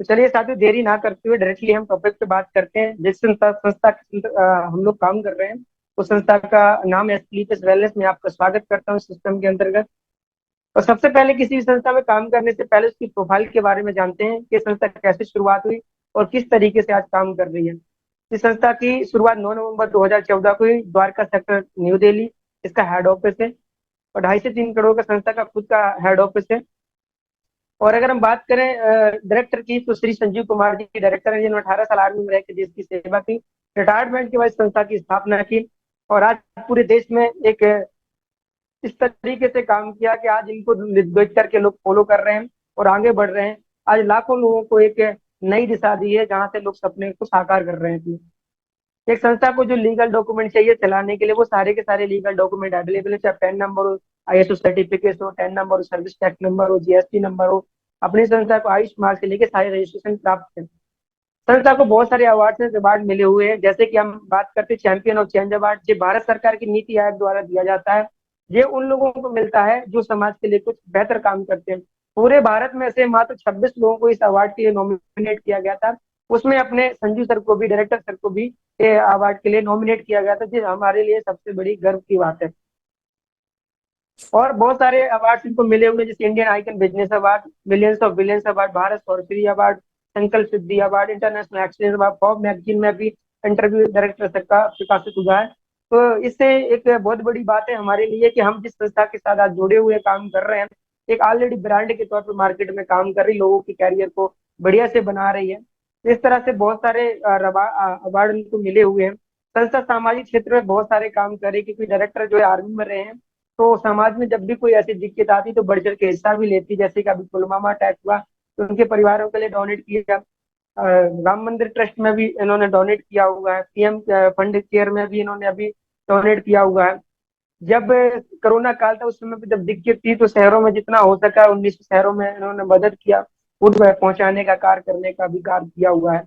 तो चलिए साथियों, देरी ना करते हुए डायरेक्टली हम टॉपिक पे बात करते हैं। जिस संस्था हम लोग काम कर रहे हैं, उस संस्था का नाम है स्लीप वेलनेस। मैं आपका स्वागत करता हूँ सिस्टम के अंतर्गत। और सबसे पहले किसी भी संस्था में काम करने से पहले उसकी प्रोफाइल के बारे में जानते हैं कि संस्था कैसे शुरुआत हुई और किस तरीके से आज काम कर रही है। इस संस्था की शुरुआत 9 नवंबर 2014 को हुई, द्वारका सेक्टर, न्यू दिल्ली। इसका हेड ऑफिस है और 2.5 से 3 करोड़ का संस्था का खुद का हेड ऑफिस है। और अगर हम बात करें डायरेक्टर की, तो श्री संजीव कुमार जी डायरेक्टर हैं, जिन्होंने 18 साल आर्मी में रह के देश की सेवा की। रिटायरमेंट के बाद इस संस्था की स्थापना की और आज पूरे देश में एक इस तरीके से काम किया कि आज इनको देख करके लोग फॉलो कर रहे हैं और आगे बढ़ रहे हैं। आज लाखों लोगों को एक नई दिशा दी है, जहां से लोग सपने को साकार कर रहे हैं। एक संस्था को जो लीगल डॉक्यूमेंट चाहिए चलाने के लिए, वो सारे के सारे लीगल डॉक्यूमेंट अवेलेबल है, चाहे पैन नंबर हो, आईएसओ सर्टिफिकेट हो, टैन नंबर हो, सर्विस टैक्स नंबर हो, जीएसटी नंबर हो। अपनी संस्था को आयुष मार्ग से लेके सारे रजिस्ट्रेशन प्राप्त है। संस्था को बहुत सारे अवार्ड मिले हुए हैं, जैसे कि हम बात करते हैं चैंपियन ऑफ चेंज अवार्ड, जो भारत सरकार की नीति आयोग द्वारा दिया जाता है। ये उन लोगों को मिलता है जो समाज के लिए कुछ बेहतर काम करते हैं। पूरे भारत में से मात्र 26 लोगों को इस अवार्ड के लिए नॉमिनेट किया गया था। उसमें अपने संजू सर को भी, डायरेक्टर सर को भी ये अवार्ड के लिए नॉमिनेट किया गया था, जो हमारे लिए सबसे बड़ी गर्व की बात है। और बहुत सारे अवार्ड इनको मिले हुए, जैसे Indian icon business award, millions of billions award, Bharat Saurashree award, Sankalp Siddhi award, international excellence award, Forbes magazine में भी इंटरव्यू डायरेक्टर सर का प्रकाशित हुआ है। तो इससे एक बहुत बड़ी बात है हमारे लिए कि हम जिस संस्था के साथ आज जुड़े हुए काम कर रहे हैं, एक ऑलरेडी ब्रांड के तौर पर मार्केट में काम कर रही, लोगों के कैरियर को बढ़िया से बना रही है। इस तरह से बहुत सारे अवार्ड उनको मिले हुए हैं। संस्था सामाजिक क्षेत्र में बहुत सारे काम कर रही है, क्योंकि डायरेक्टर जो है आर्मी में रहे हैं, तो समाज में जब भी कोई ऐसी दिक्कत आती तो बढ़ चढ़ के हिस्सा भी लेती। जैसे कि अभी पुलवामा अटैक हुआ तो उनके परिवारों के लिए डोनेट किया। राम मंदिर ट्रस्ट में भी इन्होंने डोनेट किया हुआ है। पीएम फंड केयर में भी इन्होंने अभी डोनेट किया हुआ है। जब कोरोना काल था, उस समय पे जब दिक्कत थी, तो शहरों में जितना हो सका 19 शहरों में इन्होंने मदद किया, फूड पहुंचाने का कार्य करने का भी कार्य किया हुआ है।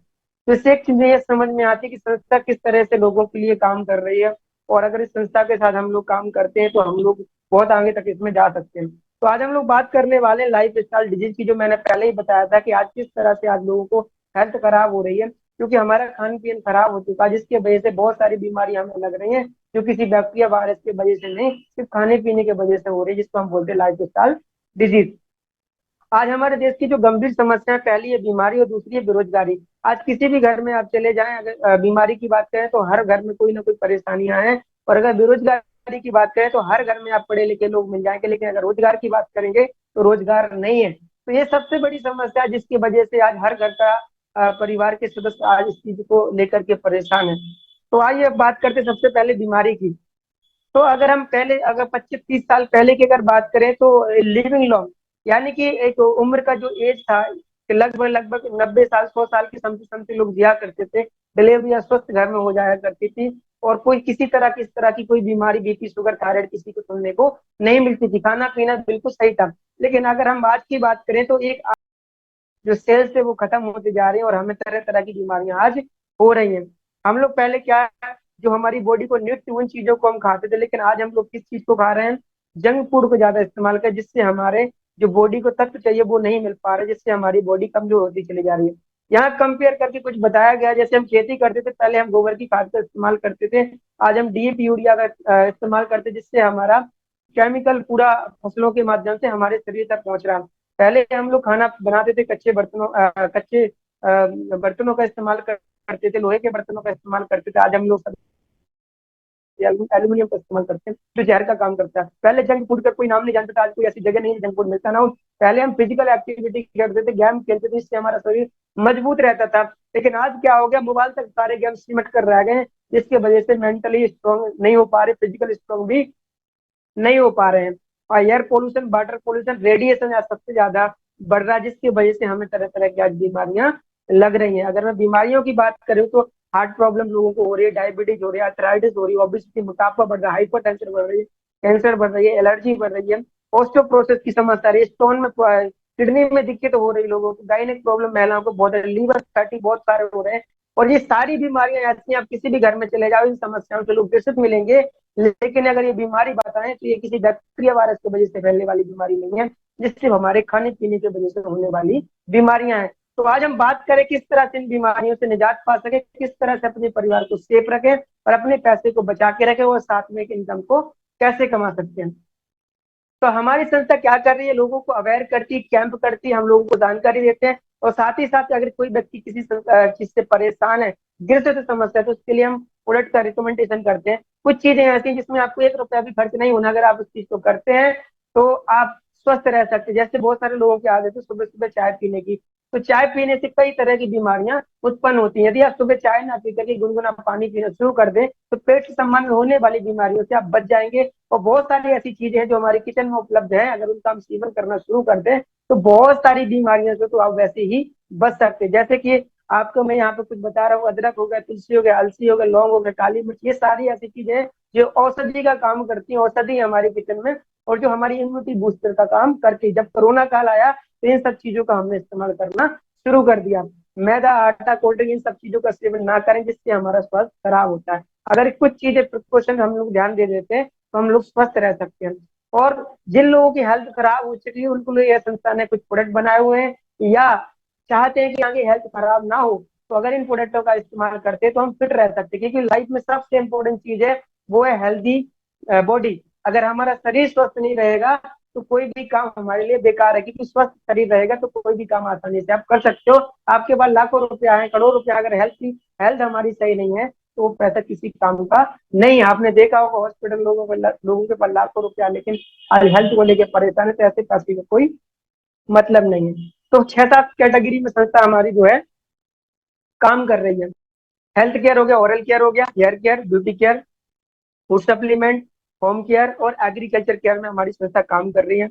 तो इससे एक चीज ये समझ में आती है कि संस्था किस तरह से लोगों के लिए काम कर रही है। और अगर इस संस्था के साथ हम लोग काम करते हैं तो हम लोग बहुत आगे तक इसमें जा सकते हैं। तो आज हम लोग बात करने वाले हैं लाइफ स्टाइल डिजीज की, जो मैंने पहले ही बताया था कि आज किस तरह से आज लोगों को हेल्थ खराब हो रही है, क्योंकि हमारा खान पीन खराब हो चुका है, जिसकी वजह से बहुत सारी बीमारियां हमें लग रही हैं, जो किसी बैक्टीरिया वायरस की वजह से नहीं, सिर्फ खाने पीने की वजह से हो रही है, जिसको हम बोलते हैं लाइफ स्टाइल डिजीज। आज हमारे देश की जो गंभीर समस्या है, पहली है बीमारी और दूसरी है बेरोजगारी। आज किसी भी घर में आप चले जाएं, अगर बीमारी की बात करें तो हर घर में कोई ना कोई परेशानियां हैं। और अगर बेरोजगारी की बात करें तो हर घर में आप पढ़े लिखे लोग मिल जाएंगे, लेकिन अगर रोजगार की बात करेंगे तो रोजगार नहीं है। तो ये सबसे बड़ी समस्या है, जिसकी वजह से आज हर घर का परिवार के सदस्य आज इस चीज को लेकर के परेशान है। तो आइए अब बात करते हैं सबसे पहले बीमारी की। तो अगर हम पहले, अगर 25-30 साल पहले की अगर बात करें तो लिविंग लॉन्ग, यानी कि एक उम्र का जो एज था, कि लगभग लगभग 90 साल 100 साल की समथिंग समथिंग लोग जिया करते थे। डिलीवरी या स्वस्थ घर में हो जाया करती थी। और कोई किसी तरह की, इस तरह की कोई बीमारी, बीपी शुगर थायराइड किसी को सुनने को नहीं मिलती थी। खाना पीना बिल्कुल सही था। लेकिन अगर हम आज की बात करें तो एक जो सेल्स है वो खत्म होते जा रहे हैं और हमें तरह तरह की बीमारियां आज हो रही हैं। हम लोग पहले क्या है, जो हमारी बॉडी को नित्य उन चीजों को हम खाते थे, लेकिन आज हम लोग किस चीज को खा रहे हैं, जंक फूड को ज्यादा इस्तेमाल कर, जिससे हमारे जो बॉडी को तत्व चाहिए वो नहीं मिल पा रहे, जिससे हमारी बॉडी कमजोर होती चली जा रही है। यहाँ कंपेयर करके कुछ बताया गया, जैसे हम खेती करते थे, पहले हम गोबर की खाद का इस्तेमाल करते थे, आज हम डीएपी यूरिया का इस्तेमाल करते, जिससे हमारा केमिकल पूरा फसलों के माध्यम से हमारे शरीर तक पहुंच रहा है। पहले हम लोग खाना बनाते थे कच्चे बर्तनों का इस्तेमाल करते थे, लोहे के बर्तनों का इस्तेमाल करते थे। आज हम लोग एल्यूमिनियम का इस्तेमाल करते हैं, जो जहर का काम करता है। पहले जंक फूड का कोई नाम नहीं जानता था, आज कोई ऐसी जगह नहीं है जंक फूड मिलता ना हो। पहले हम फिजिकल एक्टिविटी करते थे, गेम खेलते थे, इससे हमारा शरीर मजबूत रहता था। लेकिन आज क्या हो गया, मोबाइल तक सारे गेम सिमट कर रह गए हैं, जिसकी वजह से मेंटली स्ट्रॉन्ग नहीं हो पा रहे, फिजिकल स्ट्रॉन्ग भी नहीं हो पा रहे हैं। और air pollution, water pollution, radiation आज सबसे ज्यादा बढ़ रहा है, जिसकी वजह से हमें तरह तरह की आज बीमारियां लग रही हैं। अगर मैं बीमारियों की बात करूँ तो हार्ट प्रॉब्लम लोगों को हो रही है, डायबिटीज हो रही है, अर्थराइटिस हो रही है, ओबेसिटी मोटापा बढ़ रहा है, हाइपर टेंशन बढ़ रही है, कैंसर बढ़ रही है, एलर्जी बढ़ रही है, ऑस्टियोपोरोसिस की समस्या रही है, स्टोन में, किडनी में दिक्कत हो रही है लोगों को, गायनिक प्रॉब्लम महिलाओं को बहुत है, लीवर फैटी बहुत सारे हो रहे हैं। और ये सारी बीमारियां ऐसी हैं, आप किसी भी घर में चले जाओ, इन समस्याओं से लोग ग्रसित मिलेंगे। लेकिन अगर ये बीमारी बताएं तो ये किसी बैक्टीरिया वायरस की वजह से फैलने वाली बीमारी नहीं है, जिससे हमारे खाने पीने की वजह से होने वाली बीमारियां हैं। तो आज हम बात करें किस तरह से इन बीमारियों से निजात पा सके, किस तरह से अपने परिवार को सेफ रखें और अपने पैसे को बचा के रखें और साथ में इनकम को कैसे कमा सकते हैं। तो हमारी संस्था क्या कर रही है, लोगों को अवेयर करती, कैंप करती, हम लोगों को जानकारी देते हैं और साथ ही साथ अगर कोई व्यक्ति किसी चीज से परेशान है, गृहस्थ समस्या है, तो उसके लिए हम प्रोडक्ट का रिकमेंडेशन करते हैं। कुछ चीजें ऐसी हैं जिसमें आपको 1 रुपया भी खर्च नहीं होना, अगर आप उस चीज को करते हैं तो आप स्वस्थ रह सकते हैं। जैसे बहुत सारे लोगों की आदत है सुबह सुबह चाय पीने की, तो चाय पीने से कई तरह की बीमारियां उत्पन्न होती हैं। यदि आप सुबह चाय ना पी करके गुनगुना पानी पीना शुरू कर दें तो पेट से संबंध होने वाली बीमारियों से आप बच जाएंगे। और बहुत सारी ऐसी चीजें हैं जो हमारे किचन में उपलब्ध है, अगर उनका हम सेवन करना शुरू कर दें तो बहुत सारी बीमारियों से तो आप वैसे ही बच सकते हैं। जैसे कि आपको मैं यहाँ पे कुछ बता रहा हूँ, अदरक हो गया, तुलसी हो गया, अलसी हो गया, लौंग हो गया, काली मिर्च, ये सारी ऐसी चीजें हैं जो औषधि का काम करती है, औषधि हमारे किचन में, और जो हमारी इम्यूनिटी बूस्टर का काम करती है। जब कोरोना काल आया तो इन सब चीजों का हमने इस्तेमाल करना शुरू कर दिया। मैदा, आटा, कोल्ड ड्रिंक, इन सब चीजों का सेवन ना करें जिससे हमारा स्वास्थ्य खराब होता है। अगर कुछ चीजें प्रिकॉशन हम लोग ध्यान दे देते हैं तो हम लोग स्वस्थ रह सकते हैं। और जिन लोगों की हेल्थ खराब हो चुकी है उनको लिए यह संस्था ने कुछ प्रोडक्ट बनाए हुए हैं, या चाहते हैं कि आगे हेल्थ खराब ना हो, तो अगर इन प्रोडक्टों का इस्तेमाल करते हैं तो हम फिट रह सकते हैं। क्योंकि लाइफ में सबसे इंपॉर्टेंट चीज है वो है हेल्दी बॉडी। अगर हमारा शरीर स्वस्थ नहीं रहेगा तो कोई भी काम हमारे लिए बेकार है, क्योंकि स्वस्थ शरीर रहेगा तो कोई भी काम आसानी से आप कर सकते हो। आपके पास लाखों रुपया है, करोड़ रुपया, अगर हेल्थ हमारी सही नहीं है तो वो पैसा किसी काम का नहीं है। आपने देखा होगा हॉस्पिटल लोगों के पास लाखों रुपया, लेकिन आज हेल्थ को लेकर परेशान है, तो ऐसे पैसे का कोई मतलब नहीं है। तो 6-7 कैटेगरी में संस्था हमारी जो है काम कर रही है। हेल्थ केयर हो गया, ओरल केयर हो गया, hair care, beauty care, food supplement, home care और एग्रीकल्चर केयर में हमारी संस्था काम कर रही है।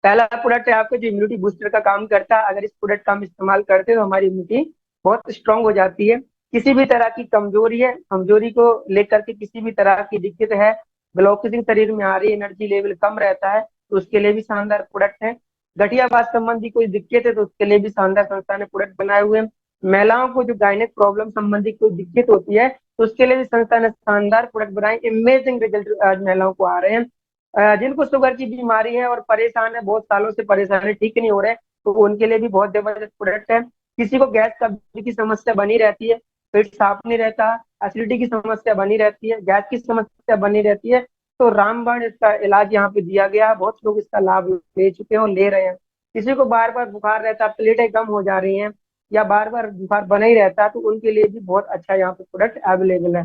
पहला प्रोडक्ट है आपका जो इम्यूनिटी बूस्टर का काम करता है। अगर इस प्रोडक्ट का हम इस्तेमाल करते हैं तो हमारी इम्यूनिटी बहुत स्ट्रांग हो जाती है। किसी भी तरह की कमजोरी है, कमजोरी को लेकर के किसी भी तरह की दिक्कत है, ब्लॉकेजिंग शरीर में आ रही है, एनर्जी लेवल कम रहता है, तो उसके लिए भी शानदार प्रोडक्ट है। गठियावाद संबंधी कोई दिक्कत है तो उसके लिए भी शानदार संस्था ने प्रोडक्ट बनाए हुए हैं। महिलाओं को जो गायनिक प्रॉब्लम संबंधी कोई दिक्कत होती है तो उसके लिए भी संस्था ने शानदार प्रोडक्ट बनाए। इमेजिंग रिजल्ट आज महिलाओं को आ रहे हैं। जिनको शुगर की बीमारी है और परेशान है, बहुत सालों से परेशान है, ठीक नहीं हो रहे, तो उनके लिए भी बहुत जबरदस्त प्रोडक्ट है। किसी को गैस कब्ज की समस्या बनी रहती है, पेट साफ नहीं रहता, एसिडिटी की समस्या बनी रहती है, गैस की समस्या बनी रहती है, तो रामबाण इसका इलाज यहाँ पे दिया गया है। बहुत लोग इसका लाभ ले चुके हैं और ले रहे हैं। किसी को बार बार बुखार रहता है, प्लेटें कम हो जा रही हैं, या बार बार बुखार बना ही रहता है, तो उनके लिए भी बहुत अच्छा यहाँ पे प्रोडक्ट अवेलेबल है।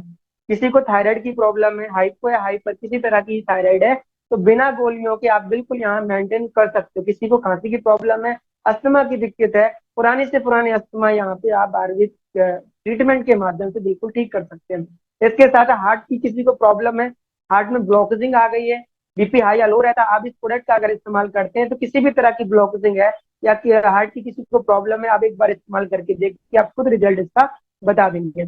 किसी को थायराइड की प्रॉब्लम है, हाइपो या हाइपर किसी तरह की थायराइड है, तो बिना गोलियों के आप बिल्कुल यहाँ मेंटेन कर सकते हो। किसी को खांसी की प्रॉब्लम है, अस्थमा की दिक्कत है, पुरानी से पुरानी अस्थमा, यहाँ पे आप आयुर्वेद ट्रीटमेंट के माध्यम से बिल्कुल ठीक कर सकते हैं। इसके साथ हार्ट की किसी को प्रॉब्लम है, हार्ट में ब्लॉकेजिंग आ गई है, बीपी हाई या लो रहता है, आप इस प्रोडक्ट का अगर इस्तेमाल करते हैं तो किसी भी तरह की ब्लॉकेजिंग है या हार्ट की किसी को प्रॉब्लम है, आप एक बार इस्तेमाल करके देखिए, आप खुद रिजल्ट इसका बता देंगे।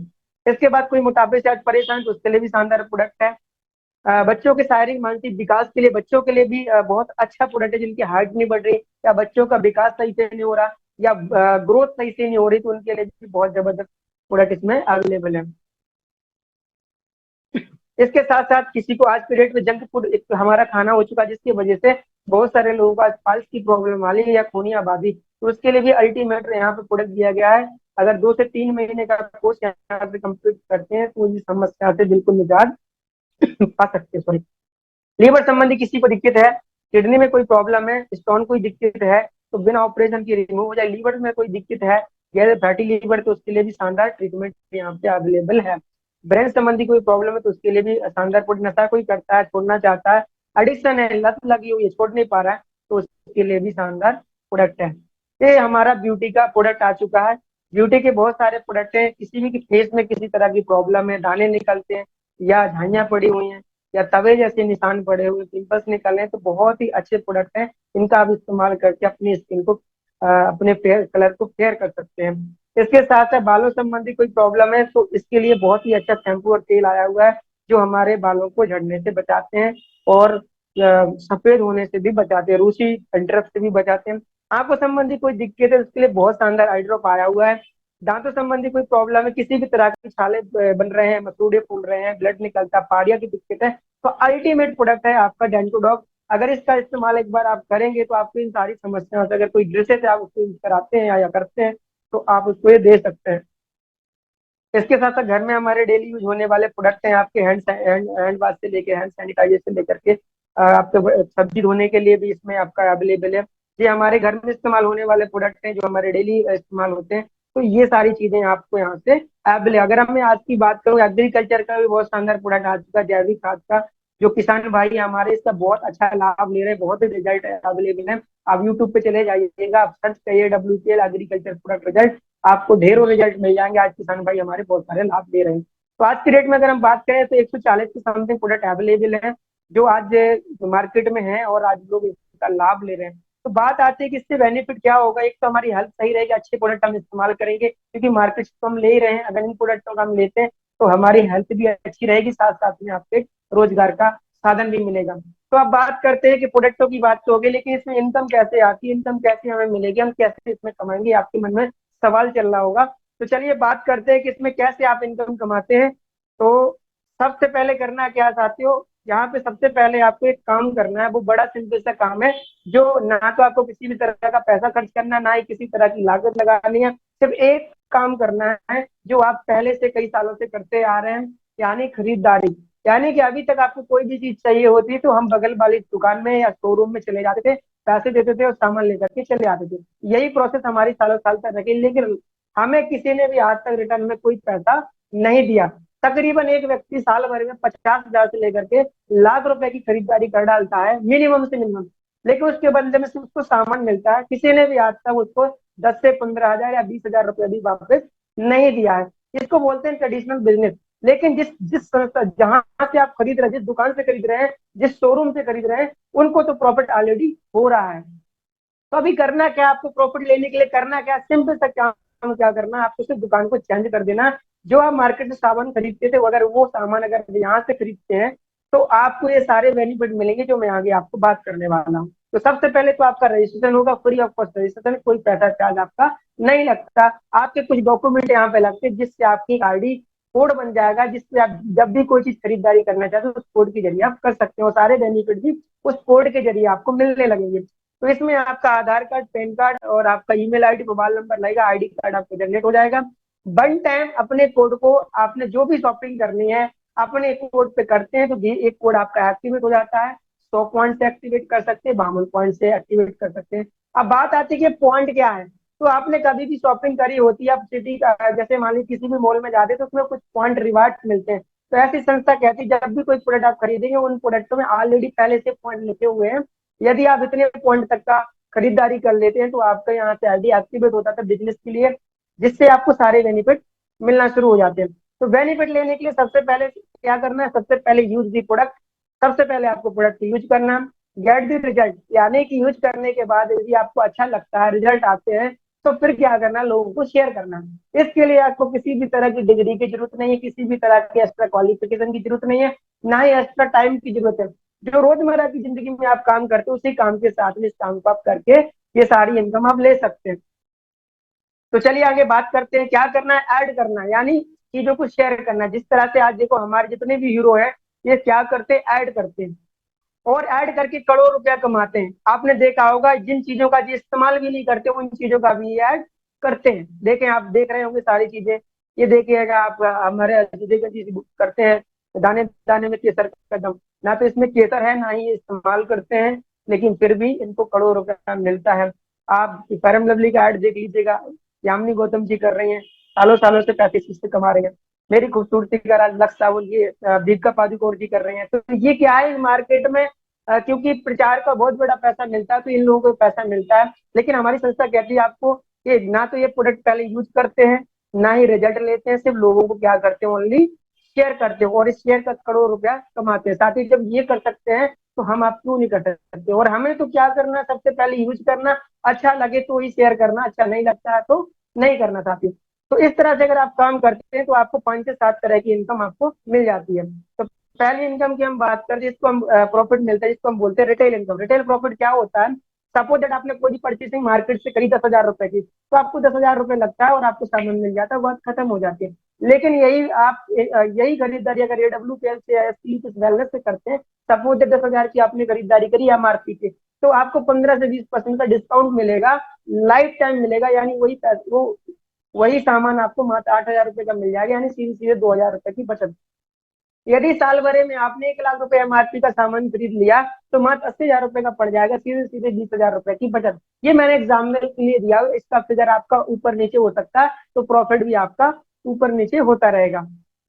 इसके बाद कोई मोटापे से आज परेशान तो उसके लिए भी शानदार प्रोडक्ट है। बच्चों के शारीरिक मानसिक विकास के लिए, बच्चों के लिए भी बहुत अच्छा प्रोडक्ट है। जिनकी हाइट नहीं बढ़ रही या बच्चों का विकास सही से नहीं हो रहा या ग्रोथ सही से नहीं हो रही, तो उनके लिए भी बहुत जबरदस्त प्रोडक्ट इसमें अवेलेबल है। इसके साथ साथ किसी को आज के डेट में जंक फूड एक हमारा खाना हो चुका है, जिसकी वजह से बहुत सारे लोगों को आज पाल्स की प्रॉब्लम आ रही है या खूनी आबादी, तो उसके लिए भी अल्टीमेट यहाँ पे प्रोडक्ट दिया गया है। अगर 2 से 3 महीने का कोर्स यहाँ पे कंप्लीट करते हैं तो इस समस्या से बिल्कुल निजात पा सकते हैं। सॉरी, लीवर संबंधी किसी को दिक्कत है, किडनी में कोई प्रॉब्लम है, स्टोन कोई दिक्कत है, तो बिना ऑपरेशन के रिमूव हो जाए। लीवर में कोई दिक्कत है, गैर फैटी लीवर, तो उसके लिए भी शानदार ट्रीटमेंट यहाँ पे अवेलेबल है। ब्रेन संबंधी कोई प्रॉब्लम है तो उसके लिए भी शानदार प्रोडक्ट। नशा कोई करता है, छोड़ना चाहता है, एडिक्शन है, लत लगी हुई है, छोड़ नहीं पा रहा है, तो उसके लिए भी शानदार प्रोडक्ट है। ये हमारा ब्यूटी का प्रोडक्ट आ चुका है। ब्यूटी के बहुत सारे प्रोडक्ट हैं। किसी भी फेस में किसी तरह की प्रॉब्लम है, दाने निकलते हैं या झाइयां पड़ी हुई हैं या तवे जैसे निशान पड़े हुए, पिंपल्स निकले, तो बहुत ही अच्छे प्रोडक्ट हैं। इनका आप इस्तेमाल करके अपनी स्किन को अपने फेयर कलर को फेयर कर सकते हैं। इसके साथ साथ बालों संबंधी कोई प्रॉब्लम है तो इसके लिए बहुत ही अच्छा शैम्पू और तेल आया हुआ है जो हमारे बालों को झड़ने से बचाते हैं और सफेद होने से भी बचाते हैं, रूसी डंड्रफ से भी बचाते हैं। आंखों संबंधी कोई दिक्कत है उसके लिए बहुत शानदार आई ड्रॉप आया हुआ है। दांतों संबंधी कोई प्रॉब्लम है, किसी भी तरह के छाले बन रहे हैं, मसूड़े फूल रहे हैं, ब्लड निकलता है, पाड़िया की दिक्कत है, तो अल्टीमेट प्रोडक्ट है आपका डेंटोडॉग अगर इसका इस्तेमाल एक बार आप करेंगे तो आपको इन सारी समस्याओं से, अगर कोई ड्रेसेस है आप उसको यूज कराते हैं या करते हैं, तो आप उसको ये दे सकते हैं। इसके साथ साथ घर में हमारे डेली यूज होने वाले प्रोडक्ट हैं, आपके हैंड वाश से लेके हैंड सैनिटाइजर से लेकर के आपके सब्जी धोने के लिए भी इसमें आपका अवेलेबल है। ये हमारे घर में इस्तेमाल होने वाले प्रोडक्ट हैं जो हमारे डेली इस्तेमाल होते हैं। तो ये सारी चीजें आपको यहाँ से अवेलेबल। अगर हम मैं आज की बात करूँ, एग्रीकल्चर का भी बहुत शानदार प्रोडक्ट आ चुका है, जैविक खाद का। जो किसान भाई हमारे इसका बहुत अच्छा लाभ ले रहे हैं, बहुत ही रिजल्ट अवेलेबल है। आप यूट्यूब पे चले जाइएगा, आप सर्च करिए WPL एग्रीकल्चर प्रोडक्ट रिजल्ट, आपको ढेरों रिजल्ट मिल जाएंगे। आज किसान भाई हमारे बहुत सारे लाभ दे रहे हैं। तो आज की डेट में अगर हम बात करें तो 140 के समथिंग प्रोडक्ट अवेलेबल है जो आज मार्केट में है और आज लोग इसका लाभ ले रहे हैं। तो बात आती है कि इससे बेनिफिट क्या होगा। एक तो हमारी हेल्थ सही रहेगी, अच्छे प्रोडक्ट हम इस्तेमाल करेंगे क्योंकि मार्केट से तो हम ले ही रहे हैं। अगर इन प्रोडक्टों का हम लेते हैं तो हमारी हेल्थ भी अच्छी रहेगी, साथ साथ में आपको एक रोजगार का साधन भी मिलेगा। तो अब बात करते हैं कि प्रोडक्टों की बात तो हो गई, लेकिन इसमें इनकम कैसे आती है, इनकम कैसे हमें मिलेगी, हम कैसे इसमें कमाएंगे, आपके मन में सवाल चल रहा होगा। तो चलिए बात करते हैं कि इसमें कैसे आप इनकम कमाते हैं। तो सबसे पहले करना क्या चाहते हो, यहाँ पे सबसे पहले आपको एक काम करना है, वो बड़ा सिंपल सा काम है। जो ना तो आपको किसी भी तरह का पैसा खर्च करना, ना ही किसी तरह की लागत लगानी है। सिर्फ एक काम करना है जो आप पहले से कई सालों से करते आ रहे हैं, यानी खरीदारी। यानी कि अभी तक आपको कोई भी चीज चाहिए होती तो हम बगल वाली दुकान में या शोरूम में चले जाते थे, पैसे देते थे और सामान लेकर के चले आते थे। यही प्रोसेस हमारी सालों साल तक रही, लेकिन हमें किसी ने भी आज तक रिटर्न में कोई पैसा नहीं दिया। तकरीबन एक व्यक्ति साल भर में 50,000 से लेकर के लाख रुपए की खरीदारी कर डालता है, मिनिमम से मिनिमम। लेकिन उसके बदले में सिर्फ उसको सामान मिलता है, किसी ने भी आज तक उसको 10 से 15 हजार या 20,000 रुपए भी वापस नहीं दिया है। इसको बोलते हैं ट्रेडिशनल बिजनेस। लेकिन जिस जिस संस्था जहां से आप खरीद रहे हैं, जिस दुकान से खरीद रहे हैं, जिस शोरूम से खरीद रहे हैं, उनको तो प्रॉफिट ऑलरेडी हो रहा है। तो अभी करना क्या, आपको प्रॉफिट लेने के लिए करना क्या, सिंपल सा काम क्या करना है, आपको सिर्फ दुकान को चेंज कर देना। जो आप मार्केट से सामान खरीदते थे, अगर वो सामान अगर यहाँ से खरीदते हैं तो आपको ये सारे बेनिफिट मिलेंगे जो मैं आगे आपको बात करने वाला हूँ। तो सबसे पहले तो आपका रजिस्ट्रेशन होगा, फ्री ऑफ कॉस्ट रजिस्ट्रेशन, कोई पैसा चार्ज आपका नहीं लगता। आपके कुछ डॉक्यूमेंट यहाँ पे लगते हैं जिससे आपकी आईडी कोड बन जाएगा, जिससे आप जब भी कोई चीज खरीदारी करना चाहते हो उस कोड के जरिए आप कर सकते हो। सारे बेनिफिट भी उस कोड के जरिए आपको मिलने लगेंगे। तो इसमें आपका आधार कार्ड, पैन कार्ड और आपका ईमेल आईडी, मोबाइल नंबर लगेगा, आईडी कार्ड आपको जनरेट हो जाएगा। वन टाइम अपने कोड को, आपने जो भी शॉपिंग करनी है अपने कोड पे करते हैं तो एक कोड आपका एक्टिवेट हो जाता है। 100 पॉइंट से एक्टिवेट कर सकते हैं, 52 पॉइंट से एक्टिवेट कर सकते हैं। अब बात आती है कि पॉइंट क्या है। तो आपने कभी भी शॉपिंग करी होती है, आप सिटी का जैसे मान लीजिए किसी भी मॉल में जाते हैं तो उसमें कुछ पॉइंट रिवार्ड मिलते हैं। तो ऐसी संस्था कहती है जब भी कोई प्रोडक्ट आप खरीदेंगे उन प्रोडक्टों में ऑलरेडी पहले से पॉइंट लिखे हुए हैं। यदि आप इतने पॉइंट तक का खरीदारी कर लेते हैं तो आपका यहाँ से आईडी एक्टिवेट होता था बिजनेस के लिए, जिससे आपको सारे बेनिफिट मिलना शुरू हो जाते हैं। तो बेनिफिट लेने के लिए सबसे पहले क्या करना है, सबसे पहले यूज दी प्रोडक्ट। सबसे पहले आपको प्रोडक्ट यूज करना है, गेट दी रिजल्ट, यानी कि यूज करने के बाद यदि आपको अच्छा लगता है, रिजल्ट आते हैं, तो फिर क्या करना है, लोगों को शेयर करना है। इसके लिए आपको किसी भी तरह की डिग्री की जरूरत नहीं है, किसी भी तरह की एक्स्ट्रा क्वालिफिकेशन की जरूरत नहीं है, ना ही एक्स्ट्रा टाइम की जरूरत है। जो रोजमर्रा की जिंदगी में आप काम करते हो उसी काम के साथ में इस काम को आप करके ये सारी इनकम आप ले सकते हैं। तो चलिए आगे बात करते हैं। क्या करना है, ऐड करना है, यानी चीजों को शेयर करना है। जिस तरह से आज देखो हमारे जितने भी हीरो है ये क्या करते हैं, ऐड करते हैं और ऐड करके करोड़ रुपया कमाते हैं। आपने देखा होगा जिन चीजों का जी इस्तेमाल भी नहीं करते उन चीजों का भी ऐड करते हैं। देखें, आप देख रहे होंगे सारी चीजें, ये देखिएगा आप, हमारे अजय जी करते हैं दाने दाने में केसर का दम। ना तो इसमें केसर है, ना ही ये इस्तेमाल करते हैं, लेकिन फिर भी इनको करोड़ रुपया मिलता है। आप परम लवली का ऐड देख लीजिएगा, यामिनी गौतम जी कर रही हैं, सालों सालों से 35 से कमा रहे हैं। मेरी खूबसूरती का राज लक्स सावल ये दीपिका पादुकोण जी कर रहे हैं। तो ये क्या है मार्केट में, क्योंकि प्रचार का बहुत बड़ा पैसा मिलता है तो इन लोगों को पैसा मिलता है। लेकिन हमारी संस्था कहती है आपको कि ना तो ये प्रोडक्ट पहले यूज करते हैं, ना ही रिजल्ट लेते हैं, सिर्फ लोगों को क्या करते हैं, ओनली शेयर करते हो और इस शेयर का करोड़ रुपया कमाते हैं। साथ ही जब ये कर सकते हैं तो हम आप क्यों नहीं कर सकते। और हमें तो क्या करना, सबसे पहले यूज करना, अच्छा लगे तो ही शेयर करना, अच्छा नहीं लगता है तो नहीं करना साथी। तो इस तरह से अगर आप काम करते हैं तो आपको 5 से 7 तरह की इनकम आपको मिल जाती है। तो पहली इनकम की हम बात करते हैं, जिसको हम प्रॉफिट मिलता है, जिसको हम बोलते हैं रिटेल इनकम। रिटेल प्रॉफिट क्या होता है, सपोज दैट आपने कोई परचेसिंग मार्केट से करी 10,000 रुपए की, तो आपको 10,000 रुपए लगता है और आपको सामान मिल जाता है, बात खत्म हो जाती है। लेकिन यही आप यही खरीदारी अगर AWPL से या कुछ वेलनेस से करते हैं, सपोज 10,000 की आपने खरीदारी करी MRP के, तो आपको 15 से 20% का डिस्काउंट मिलेगा, लाइफ टाइम मिलेगा। यानी वही पैसे वो वही सामान आपको मात्र 8,000 रुपए का मिल जाएगा, यानी सीधे सीधे 2,000 रुपए की बचत। यदि साल भरे में आपने 1 लाख रुपए MRP का सामान खरीद लिया, तो मात्र 80,000 रुपए का पड़ जाएगा, सीधे सीधे 20,000 रुपए की बचत। ये मैंने एग्जाम्पल के लिए दिया, इसका फिगर आपका ऊपर नीचे हो सकता है, तो प्रॉफिट भी आपका ऊपर नीचे होता रहेगा।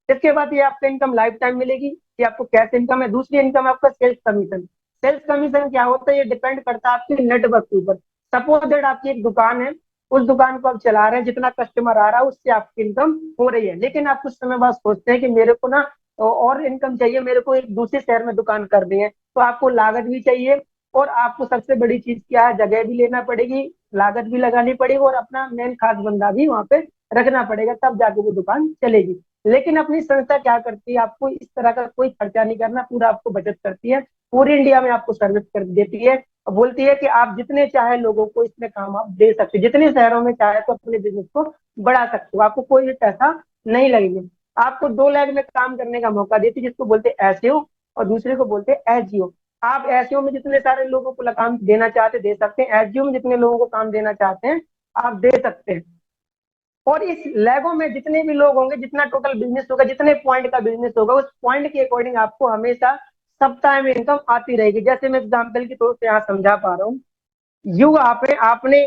इसके बाद ये आपका इनकम लाइफ टाइम मिलेगी, ये आपको कैश इनकम है। दूसरी इनकम आपका सेल्स कमीशन। सेल्स कमीशन क्या होता है, ये डिपेंड करता है आपके नेटवर्क के ऊपर। सपोज दैट आपकी एक दुकान है, उस दुकान को आप चला रहे हैं, जितना कस्टमर आ रहा है उससे आपकी इनकम हो रही है, लेकिन आप कुछ समय बाद सोचते हैं कि मेरे को ना और इनकम चाहिए, मेरे को एक दूसरे शहर में दुकान करनी है, तो आपको लागत भी चाहिए, और आपको सबसे बड़ी चीज क्या है, जगह भी लेना पड़ेगी, लागत भी लगानी पड़ेगी, और अपना मेन खास बंदा भी वहां पे रखना पड़ेगा, तब जाके वो दुकान चलेगी। लेकिन अपनी संस्था क्या करती है, आपको इस तरह का कोई खर्चा नहीं करना, पूरा आपको बचत करती है, पूरी इंडिया में आपको सर्विस कर देती है, और बोलती है कि आप जितने चाहे लोगों को इसमें काम आप दे सकते, जितने शहरों में चाहे तो अपने बिजनेस को बढ़ा सकते हो, आपको कोई भी पैसा नहीं लगेगा। आपको 2 लाख में काम करने का मौका देती है, जिसको बोलते हैं एसईओ, और दूसरे को बोलते हैं एसजीओ। आप एसईओ में जितने सारे लोगों को काम देना चाहते दे सकते हैं, एसजीओ में जितने लोगों को काम देना चाहते हैं आप दे सकते हैं। और इस लेगो में जितने भी लोग होंगे, जितना टोटल बिजनेस होगा, जितने पॉइंट का बिजनेस होगा, उस पॉइंट के अकॉर्डिंग आपको हमेशा सप्ताह में इनकम आती रहेगी। जैसे मैं एग्जाम्पल के तौर पर यहाँ समझा पा रहा हूँ, यू आपने आपने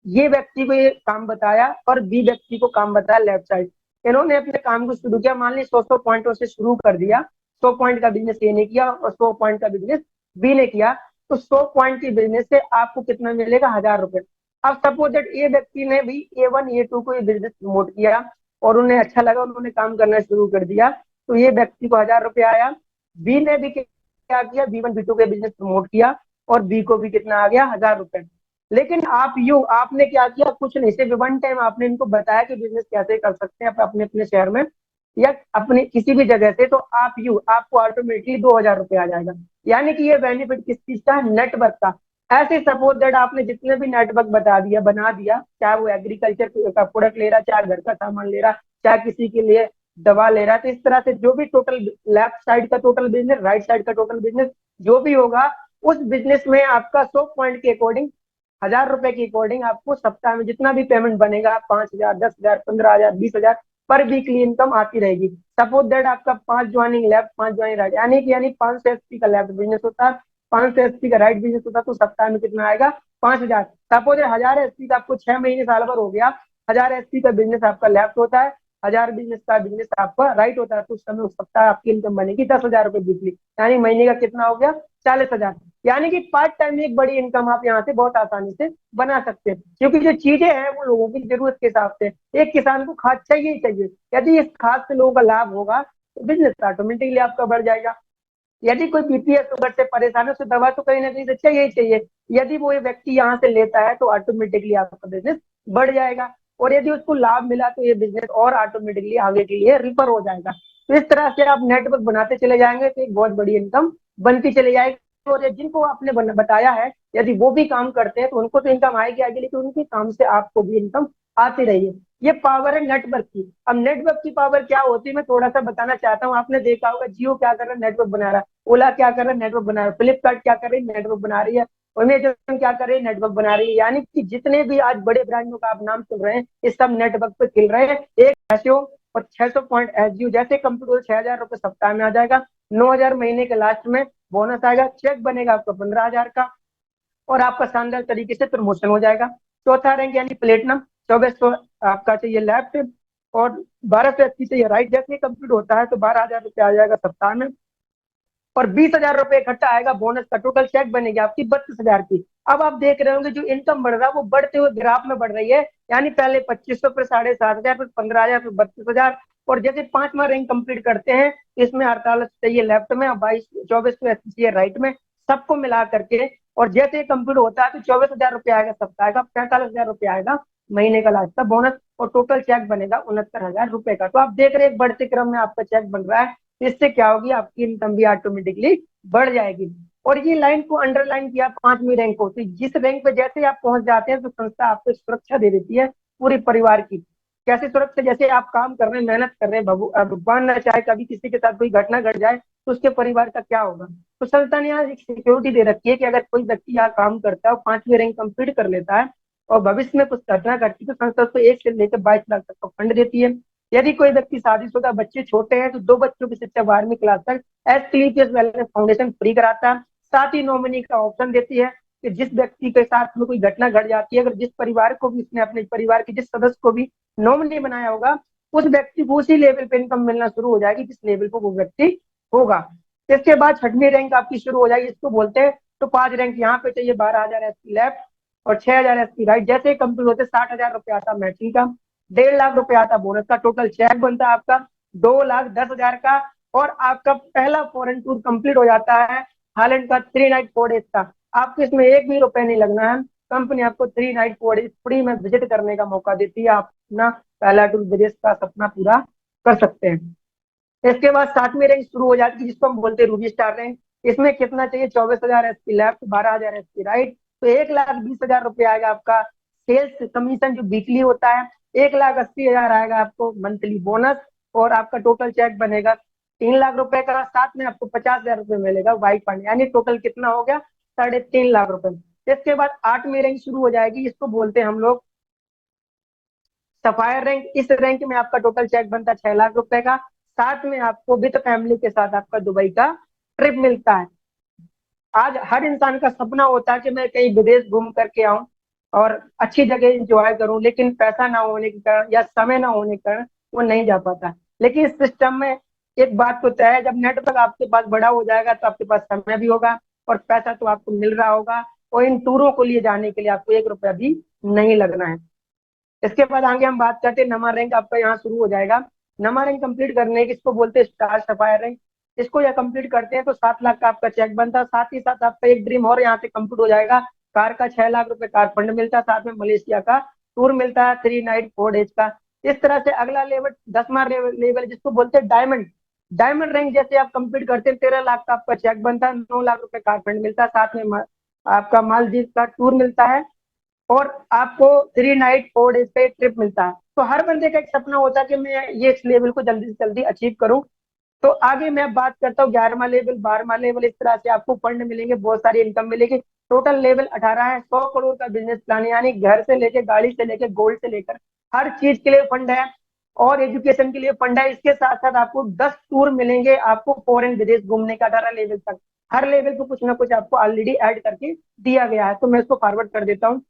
ये व्यक्ति को ये काम बताया और बी व्यक्ति को काम बताया लेफ्ट साइड, इन्होंने अपने काम को शुरू किया, मान ली 100 पॉइंटों से शुरू कर दिया। 100 पॉइंट का बिजनेस ए ने किया और 100 पॉइंट का बिजनेस बी ने किया, तो 100 पॉइंट की बिजनेस से आपको कितना मिलेगा, 1,000 रुपए। अब सपोज दैट ए व्यक्ति ने भी A1 A2 को ये बिजनेस प्रमोट किया और उन्हें अच्छा लगा, उन्होंने काम करना शुरू कर दिया, तो ये व्यक्ति को 1,000 रुपये आया। बी ने भी क्या किया, B1 B2 के बिजनेस प्रमोट किया और बी को भी कितना आ गया, 1,000 रुपए। लेकिन आपने क्या किया, कुछ नहीं, सिर्फ वन टाइम आपने इनको बताया कि बिजनेस कैसे कर सकते हैं अपने अपने शहर में या अपने किसी भी जगह से, तो आपको ऑटोमेटिकली 2,000 रुपये आ जाएगा। यानी कि ये बेनिफिट किस चीज का है, नेटवर्क का। ऐसे सपोज दैट आपने जितने भी नेटवर्क बना दिया, चाहे वो एग्रीकल्चर का प्रोडक्ट ले रहा, चाहे घर का सामान ले रहा, चाहे किसी के लिए दवा ले रहा है, तो इस तरह से जो भी टोटल लेफ्ट साइड का टोटल बिजनेस, राइट साइड का टोटल बिजनेस जो भी होगा, उस बिजनेस में आपका 100 पॉइंट के अकॉर्डिंग, 1,000 रुपए के अकॉर्डिंग आपको सप्ताह में जितना भी पेमेंट बनेगा, 5,000, 10,000, 15,000, 20,000 पर वीकली इनकम आती रहेगी। सपोज दैट आपका 5 ज्वाइनिंग लेफ्ट, 5 ज्वाइनिंग राइट, यानी 500 एचपी का लेफ्ट बिजनेस होता है, 500 एचपी का राइट बिजनेस होता है, तो सप्ताह में कितना आएगा, 5,000। सपोज 1,000 एचपी का आपको 6 महीने साल भर हो गया, 1,000 एचपी का बिजनेस आपका लेफ्ट होता है, 1,000 बिजनेस आपका राइट होता है, तो उस समय उस सप्ताह आपकी इनकम बनेगी 10,000 रुपए वीकली, यानी महीने का कितना हो गया, 40,000। यानी कि पार्ट टाइम में एक बड़ी इनकम आप यहाँ से बहुत आसानी से बना सकते हैं, क्योंकि जो चीजें हैं वो लोगों की जरूरत के हिसाब से। एक किसान को खाद चाहिए ही चाहिए, यदि इस खाद से लोगों का लाभ होगा तो बिजनेस ऑटोमेटिकली आपका बढ़ जाएगा। यदि कोई बीपी या शुगर से परेशान है तो दवा तो कहीं ना कहीं से चाहिए ही चाहिए, यदि वो व्यक्ति यहाँ से लेता है तो ऑटोमेटिकली आपका बिजनेस बढ़ जाएगा, और यदि उसको लाभ मिला तो ये बिजनेस और ऑटोमेटिकली आगे के लिए रिफर हो जाएगा। तो इस तरह से आप नेटवर्क बनाते चले जाएंगे तो एक बहुत बड़ी इनकम बनती चली जाएगी। और जिनको आपने बताया है, यदि वो भी काम करते हैं तो उनको तो इनकम आएगी आगे, लेकिन उनके काम से आपको भी इनकम आती रही है। ये पावर है नेटवर्क की। अब नेटवर्क की पावर क्या होती है मैं थोड़ा सा बताना चाहता हूँ। आपने देखा होगा जियो क्या कर रहा है, नेटवर्क बना रहा है, ओला क्या कर रहा है, नेटवर्क बना रहा है, फ्लिपकार्ट क्या कर रही है, नेटवर्क बना रही है, अमेजन क्या कर रही है, नेटवर्क बना रही है। यानी कि जितने भी आज बड़े ब्रांडों का आप नाम सुन रहे हैं, ये सब नेटवर्क पे खिल रहे हैं। एक एसईओ और 600 पॉइंट एसजीओ जैसे कंप्यूटर 6,000 रुपये सप्ताह में आ जाएगा, 9,000 महीने के लास्ट में बोनस आएगा, चेक बनेगा आपका 15,000 का, और आपका शानदार तरीके से प्रमोशन हो जाएगा। चौथा रैंक यानी प्लेटिनम, 2400 आपका चाहिए लेफ्ट और 1,280 चाहिए राइट। जैसे कंप्लीट होता है तो 12,000 रुपये आ जाएगा सप्ताह में, और 20,000 रुपये इकट्ठा आएगा बोनस का। टोटल चेक बनेगी आपकी 32,000 की। अब आप देख रहे होंगे जो इनकम बढ़ रहा है वो बढ़ते हुए ग्राफ में बढ़ रही है, यानी पहले 2,500, फिर 7,500, फिर 15,000, फिर 32,000। और जैसे 5वां रैंक कंप्लीट करते हैं, इसमें 48 चाहिए लेफ्ट में और 2480 चाहिए राइट में, सबको मिला करके। और जैसे कंप्लीट होता है तो 24,000 रुपये आएगा सप्ताह का, 45,000 रुपये आएगा महीने का लास्ट का बोनस, और टोटल चेक बनेगा 69,000 रुपये का। तो आप देख रहे हैं बढ़ते क्रम में आपका चेक बन रहा है, इससे क्या होगी, आपकी इनकम भी ऑटोमेटिकली बढ़ जाएगी। और ये लाइन को अंडरलाइन किया 5वीं रैंक को, तो जिस रैंक पे जैसे आप पहुंच जाते हैं तो संस्था आपको सुरक्षा दे देती है पूरे परिवार की। कैसे सुरक्षा, जैसे आप काम कर रहे हैं, मेहनत कर रहे हैं, भगवान न चाहे कभी किसी के साथ कोई घटना घट जाए तो उसके परिवार का क्या होगा। तो संस्था ने यहाँ एक सिक्योरिटी दे रखी है कि अगर कोई व्यक्ति यहाँ काम करता है और 5वीं रैंक कंप्लीट कर लेता है और भविष्य में कुछ घटना घटती है तो संस्था उसको 1 से लेकर 22 लाख तक का फंड देती है। यदि कोई व्यक्ति शादीशुदा, बच्चे छोटे हैं तो 2 बच्चों की शिक्षा 12वीं क्लास तक एस वेलनेस फाउंडेशन फ्री कराता है। साथ ही नॉमिनी का ऑप्शन देती है कि जिस व्यक्ति के साथ में कोई घटना घट जाती है, अगर जिस परिवार को भी उसने अपने परिवार के जिस सदस्य को भी नॉमिनी बनाया होगा, उस व्यक्ति को उसी लेवल पे इनकम मिलना शुरू हो जाएगी जिस लेवल पे वो व्यक्ति होगा। इसके बाद 6वीं रैंक आपकी शुरू हो जाएगी, इसको बोलते हैं। तो 5 रैंक यहाँ पे चाहिए, 12,000 एसपी लेफ्ट और 6,000 एसपी राइट। जैसे कंप्लीट होते 60,000 रुपया आता मैचिंग का, 1.5 लाख रुपया आता बोनस का। टोटल चेक बनता है आपका 2,10,000 का। और आपका पहला फॉरेन टूर कंप्लीट हो जाता है, हालैंड का 3 नाइट 4 डेज का। आपको इसमें एक भी रुपए नहीं लगना है। कंपनी आपको 3 नाइट 4 डेज फ्री में विजिट करने का मौका देती है। आप अपना पहला टूर विदेश का सपना पूरा कर सकते हैं। इसके बाद 7वीं रैंक शुरू हो जाती है जिसको हम बोलते हैं रूबी स्टार रैंक। इसमें कितना चाहिए, 24,000 एसपी लेफ्ट, 12,000 एसपी राइट। तो 1,20,000 रुपया आएगा आपका सेल्स कमीशन जो वीकली होता है। 1,80,000 आएगा आपको मंथली बोनस। और आपका टोटल चेक बनेगा 3 लाख रुपए का। साथ में आपको 50,000 रुपये मिलेगा वाइट फंड, यानी टोटल कितना हो गया, 3.5 लाख रुपए। इसके बाद 8वीं रैंक शुरू हो जाएगी, इसको बोलते हैं हम लोग सफायर रैंक। इस रैंक में आपका टोटल चेक बनता है 6 लाख रुपए का। साथ में आपको विद फैमिली के साथ आपका दुबई का ट्रिप मिलता है। आज हर इंसान का सपना होता है कि मैं कहीं विदेश घूम करके आऊं और अच्छी जगह एंजॉय करूं, लेकिन पैसा ना होने के कारण या समय ना होने के कारण वो नहीं जा पाता। लेकिन इस सिस्टम में एक बात तो तय है, जब नेटवर्क आपके पास बड़ा हो जाएगा तो आपके पास समय भी होगा और पैसा तो आपको मिल रहा होगा। और इन टूरों को लिए जाने के लिए आपको 1 रुपया भी नहीं लगना है। इसके बाद आगे हम बात करते हैं, नमा रैंक आपका यहाँ शुरू हो जाएगा। नमा रैंक कंप्लीट करने की इसको बोलते हैं स्टार सफायर रैंक। इसको यह कंप्लीट करते हैं तो 7 लाख का आपका चेक बनता है। साथ ही साथ आपका एक ड्रीम और यहाँ से कंप्लीट हो जाएगा, कार का 6 लाख रुपए कार फंड मिलता है। साथ में मलेशिया का टूर मिलता है 3 नाइट 4 डेज का। इस तरह से अगला लेवल 10वां लेवल जिसको बोलते हैं डायमंड। डायमंड रैंक जैसे आप कंप्लीट करते हैं 13 लाख का आपका चेक बनता है, 9 लाख रुपए कार फंड मिलता है। साथ में आपका मालदीव का टूर मिलता है और आपको 3 नाइट 4 डेज पे ट्रिप मिलता है। तो हर बंदे का एक सपना होता है कि मैं ये इस लेवल को जल्दी से जल्दी अचीव करूं। तो आगे मैं बात करता हूँ 11वां लेवल 12वां लेवल। इस तरह से आपको फंड मिलेंगे, बहुत सारी इनकम मिलेगी। टोटल लेवल 18 है। 100 करोड़ का बिजनेस प्लान, यानी घर से लेके गाड़ी से लेके गोल्ड से लेकर हर चीज के लिए फंड है और एजुकेशन के लिए फंड है। इसके साथ साथ आपको 10 टूर मिलेंगे आपको फॉरेन विदेश घूमने का 18 लेवल तक। हर लेवल को कुछ ना कुछ आपको ऑलरेडी ऐड करके दिया गया है, तो मैं इसको फॉरवर्ड कर देता हूँ।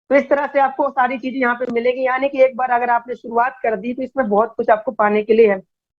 तो इस तरह से आपको सारी चीजें यहाँ पे मिलेगी, यानी कि एक बार अगर आपने शुरुआत कर दी तो इसमें बहुत कुछ आपको पाने के लिए है।